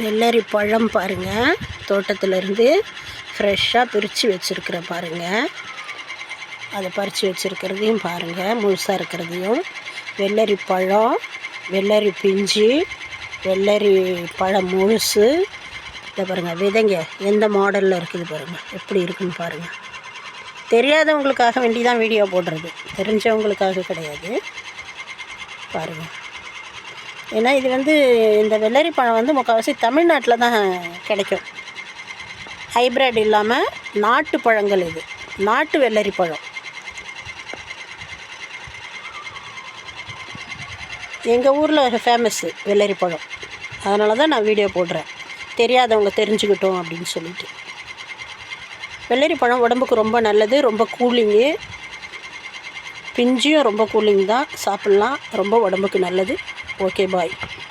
வெள்ளரி பழம் பாருங்கள், தோட்டத்திலேருந்து ஃப்ரெஷ்ஷாக பிரித்து வச்சுருக்கிறேன் பாருங்கள். அதை பறித்து வச்சுருக்கிறதையும் பாருங்கள், முழுசாக இருக்கிறதையும். வெள்ளரி பழம், வெள்ளரி பிஞ்சு, வெள்ளரி பழம் முழுசு. இதை பாருங்கள், விதைங்க எந்த மாடலில் இருக்குது பாருங்கள், எப்படி இருக்குன்னு பாருங்கள். தெரியாதவங்களுக்காக வேண்டி தான் வீடியோ போடுறது, தெரிஞ்சவங்களுக்காக கிடையாது. பாருங்கள், ஏன்னா இது இந்த வெள்ளரி பழம் முக்கால்வாசி தமிழ்நாட்டில் தான் கிடைக்கும். ஹைப்ரிட் இல்லாமல் நாட்டு பழங்கள், இது நாட்டு வெள்ளரி பழம். எங்கள் ஊரில் ஃபேமஸ்ஸு வெள்ளரி பழம். அதனால தான் நான் வீடியோ போடுறேன், தெரியாதவங்க தெரிஞ்சுக்கிட்டோம் அப்படின்னு சொல்லிட்டு. வெள்ளரி பழம் உடம்புக்கு ரொம்ப நல்லது, ரொம்ப கூலிங்கு. பிஞ்சியும் ரொம்ப கூலிங் தான், சாப்பிட்லாம், ரொம்ப உடம்புக்கு நல்லது. ஓகே, பாய்.